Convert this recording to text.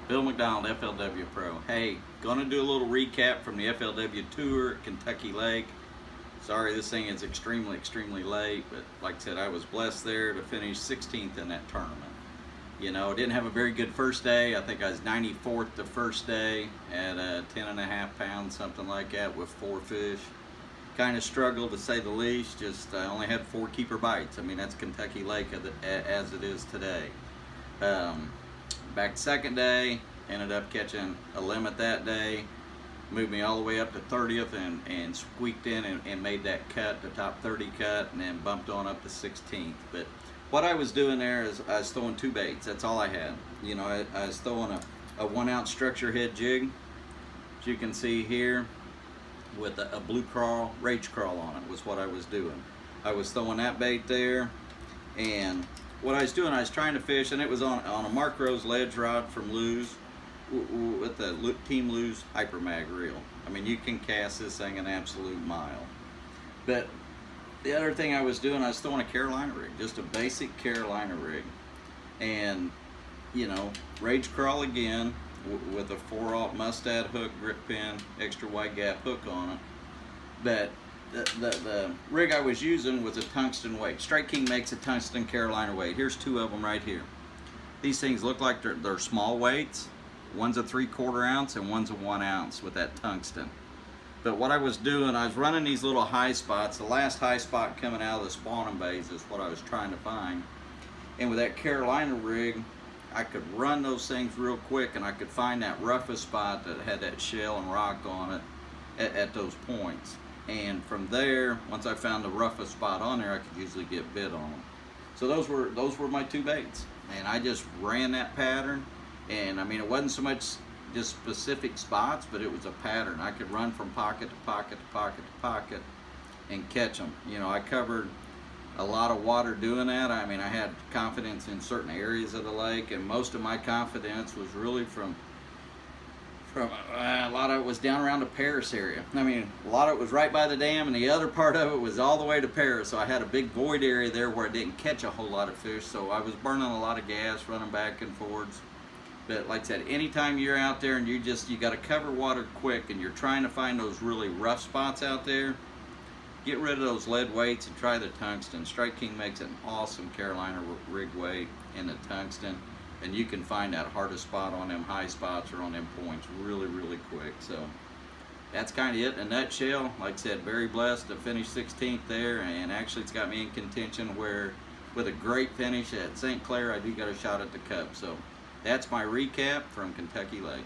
Bill McDonald, FLW Pro. Hey, gonna do a little recap from the FLW Tour at Kentucky Lake. Sorry this thing is extremely late, but like I said, I was blessed there to finish 16th in that tournament. You know, didn't have a very good first day. I think I was 94th the first day at 10.5 pounds, something like that, with 4 fish. Kind of struggled to say the least. Just I only had 4 keeper bites. I mean, that's Kentucky Lake as it is today. Back second day, ended up catching a limit that day. Moved me all the way up to 30th and squeaked in and made that cut, the top 30 cut, and then bumped on up to 16th. But what I was doing there is I was throwing 2 baits. That's all I had. You know, I was throwing a 1 ounce structure head jig, as you can see here, with a blue crawl, rage crawl on it was what I was doing. I was throwing that bait there, and what I was doing, I was trying to fish, and it was on a Mark Rose ledge rod from Lew's with the Team Lew's Hyper Mag reel. I mean, you can cast this thing an absolute mile. But the other thing I was doing, I was throwing a Carolina rig, just a basic Carolina rig, and you know, rage crawl again with a 4/0 Mustad hook, grip pin, extra wide gap hook on it. But the rig I was using was a tungsten weight. Strike King makes a tungsten Carolina weight. Here's 2 of them right here. These things look like they're small weights. One's a 3/4 ounce and one's a 1 ounce with that tungsten. But what I was doing, I was running these little high spots. The last high spot coming out of the spawning bays is what I was trying to find. And with that Carolina rig, I could run those things real quick, and I could find that roughest spot that had that shell and rock on it at those points. And from there, once I found the roughest spot on there, I could usually get bit on them. So those were my 2 baits, and I just ran that pattern. And I mean, it wasn't so much just specific spots, but it was a pattern. I could run from pocket to pocket to pocket to pocket and catch them. You know, I covered a lot of water doing that. I mean, I had confidence in certain areas of the lake, and most of my confidence was really from a lot of it was down around the Paris area. I mean, a lot of it was right by the dam, and the other part of it was all the way to Paris. So I had a big void area there where I didn't catch a whole lot of fish. So I was burning a lot of gas, running back and forwards. But like I said, anytime you're out there and you got to cover water quick, and you're trying to find those really rough spots out there, get rid of those lead weights and try the tungsten. Strike King makes an awesome Carolina rig weight in the tungsten, and you can find that hardest spot on them high spots or on them points really quick. So that's kind of it in a nutshell. Like I said, very blessed to finish 16th there, and actually it's got me in contention where with a great finish at St. Clair, I do got a shot at the cup. So that's my recap from Kentucky Lake.